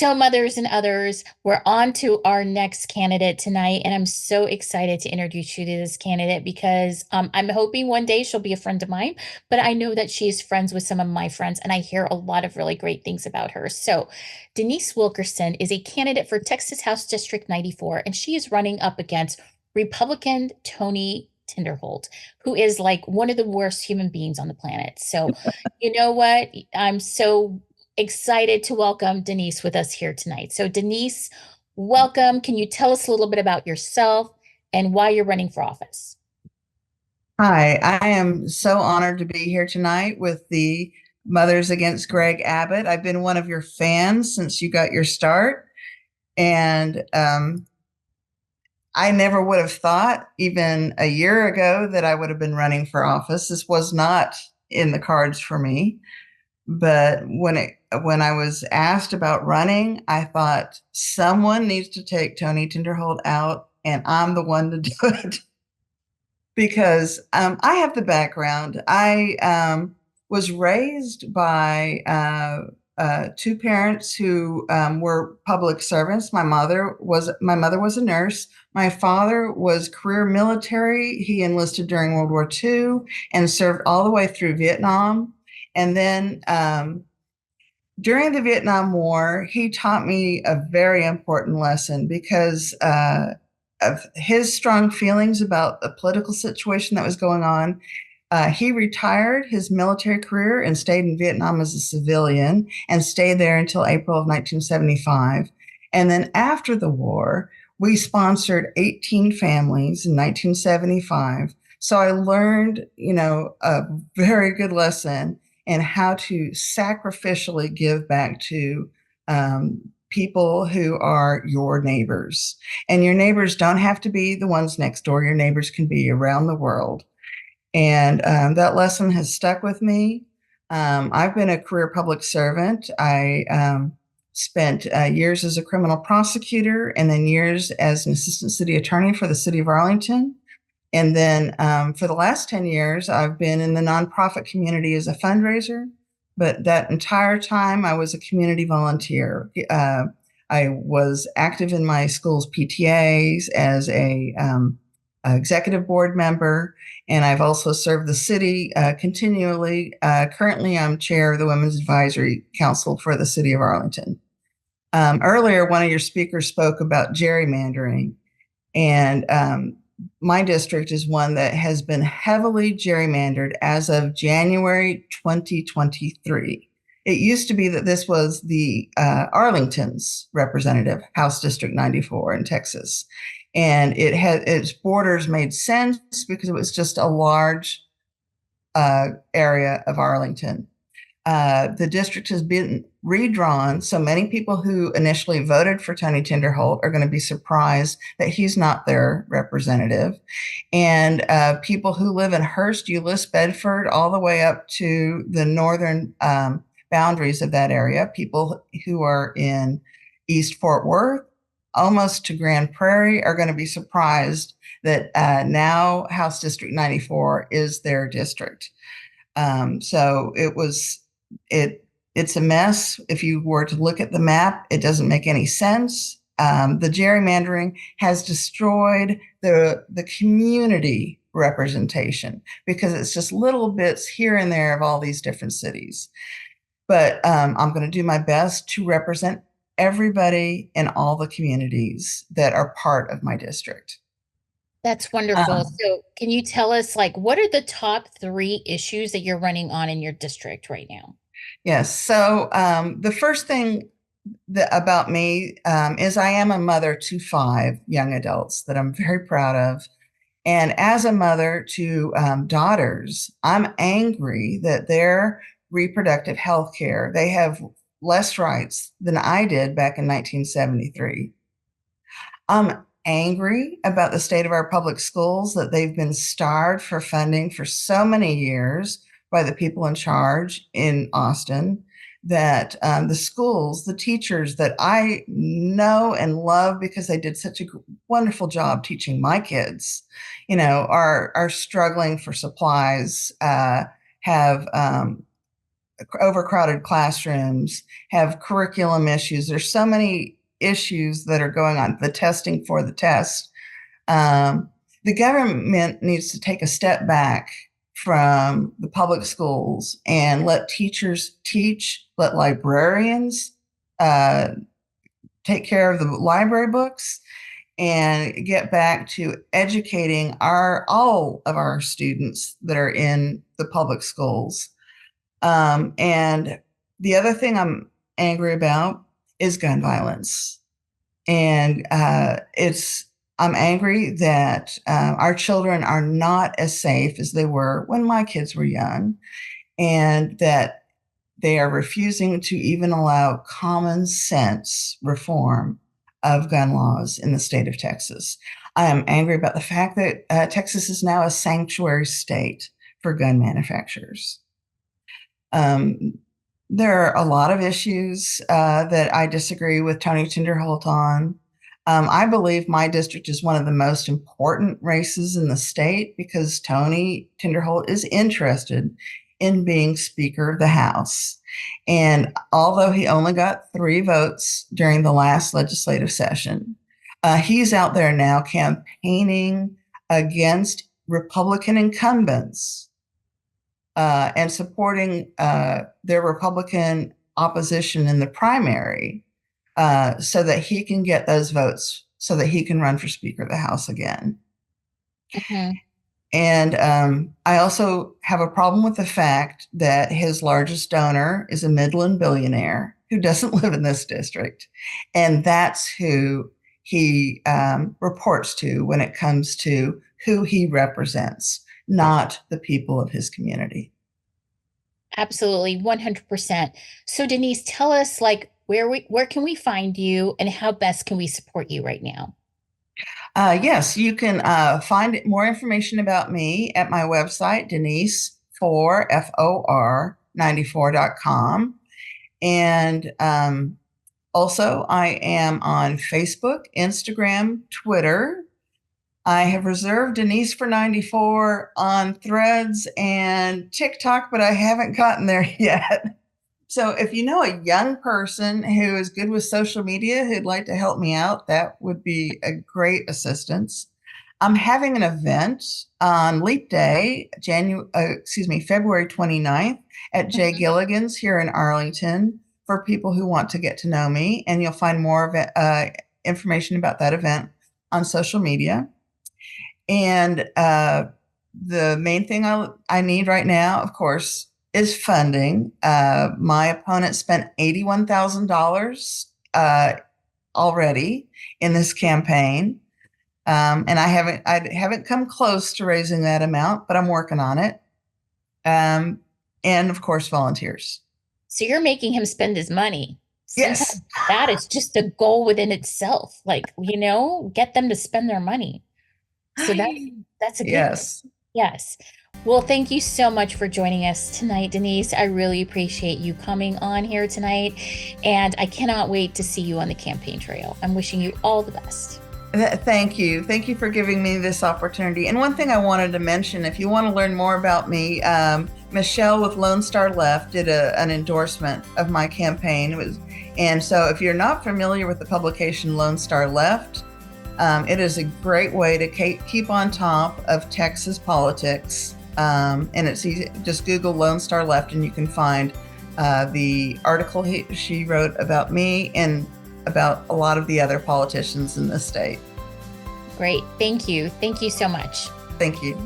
So, mothers and others, we're on to our next candidate tonight, and I'm so excited to introduce you to this candidate because I'm hoping one day she'll be a friend of mine, but I know that she is friends with some of my friends, and I hear a lot of really great things about her. So, Denise Wilkerson is a candidate for Texas House District 94, and she is running up against Republican Tony Tinderholt, who is like one of the worst human beings on the planet. So, you know what? I'm so excited to welcome Denise with us here tonight. So, Denise, welcome. Can you tell us a little bit about yourself and why you're running for office? Hi, I am so honored to be here tonight with the Mothers Against Greg Abbott. I've been one of your fans since you got your start, and I never would have thought, even a year ago, that I would have been running for office. This was not in the cards for me. But when I was asked about running, I thought someone needs to take Tony Tinderholt out, and I'm the one to do it because I have the background. I was raised by two parents who were public servants. My mother was a nurse. My father was career military. He enlisted during World War II and served all the way through Vietnam. And then during the Vietnam War, he taught me a very important lesson because of his strong feelings about the political situation that was going on. He retired his military career and stayed in Vietnam as a civilian and stayed there until April of 1975. And then after the war, we sponsored 18 families in 1975. So I learned, a very good lesson in how to sacrificially give back to people who are your neighbors. And your neighbors don't have to be the ones next door. Your neighbors can be around the world. And that lesson has stuck with me. I've been a career public servant. I spent years as a criminal prosecutor and then years as an assistant city attorney for the city of Arlington. And then for the last 10 years, I've been in the nonprofit community as a fundraiser. But that entire time, I was a community volunteer. I was active in my school's PTAs as a executive board member, and I've also served the city continually. Currently, I'm chair of the Women's Advisory Council for the city of Arlington. Earlier, one of your speakers spoke about gerrymandering, and my district is one that has been heavily gerrymandered as of January 2023. It used to be that this was the Arlington's representative, House District 94 in Texas. And it had its borders made sense because it was just a large area of Arlington. The district has been redrawn, so many people who initially voted for Tony Tinderholt are going to be surprised that he's not their representative. And people who live in Hearst, Euless, Bedford, all the way up to the northern boundaries of that area, people who are in East Fort Worth, almost to Grand Prairie, are going to be surprised that now House District 94 is their district. So it's a mess. If you were to look at the map, it doesn't make any sense. The gerrymandering has destroyed the community representation because it's just little bits here and there of all these different cities. But I'm going to do my best to represent everybody in all the communities that are part of my district. That's wonderful. So, can you tell us, like, what are the top three issues that you're running on in your district right now? Yes. So the first thing about me is I am a mother to 5 young adults that I'm very proud of. And as a mother to daughters, I'm angry that their reproductive health care, they have less rights than I did back in 1973. I'm angry about the state of our public schools, that they've been starved for funding for so many years by the people in charge in Austin, that the schools, the teachers that I know and love because they did such a wonderful job teaching my kids, are struggling for supplies, have overcrowded classrooms, have curriculum issues. There's so many issues that are going on, the testing for the test. The government needs to take a step back from the public schools and let teachers teach, let librarians take care of the library books, and get back to educating all of our students that are in the public schools. And the other thing I'm angry about is gun violence. And I'm angry that our children are not as safe as they were when my kids were young, and that they are refusing to even allow common sense reform of gun laws in the state of Texas. I am angry about the fact that Texas is now a sanctuary state for gun manufacturers. There are a lot of issues that I disagree with Tony Tinderholt on. I believe my district is one of the most important races in the state because Tony Tinderholt is interested in being Speaker of the House. And although he only got 3 votes during the last legislative session, he's out there now campaigning against Republican incumbents and supporting their Republican opposition in the primary so that he can get those votes so that he can run for Speaker of the House again. Mm-hmm. And I also have a problem with the fact that his largest donor is a Midland billionaire who doesn't live in this district. And that's who he reports to when it comes to who he represents, not the people of his community. Absolutely, 100%. So Denise, tell us where can we find you and how best can we support you right now? Yes, you can find more information about me at my website, Denise94 94.com. And also, I am on Facebook, Instagram, Twitter. I have reserved Denise for 94 on Threads and TikTok, but I haven't gotten there yet. So if you know a young person who is good with social media who'd like to help me out, that would be a great assistance. I'm having an event on Leap Day, February 29th at Jay Mhm. Gilligan's here in Arlington for people who want to get to know me. And you'll find more of it, information about that event on social media. And the main thing I need right now, of course, is funding. My opponent spent $81,000 already in this campaign. And I haven't come close to raising that amount, but I'm working on it. And of course, volunteers. So you're making him spend his money. Yes. Sometimes that is just a goal within itself. Get them to spend their money. So that's a good thing. Yes. Yes. Well, thank you so much for joining us tonight, Denise. I really appreciate you coming on here tonight, and I cannot wait to see you on the campaign trail. I'm wishing you all the best. Thank you. Thank you for giving me this opportunity. And one thing I wanted to mention, if you want to learn more about me, Michelle with Lone Star Left did an endorsement of my campaign. And so if you're not familiar with the publication Lone Star Left, it is a great way to keep on top of Texas politics. And it's easy. Just Google Lone Star Left and you can find the article she wrote about me and about a lot of the other politicians in the state. Great. Thank you. Thank you so much. Thank you.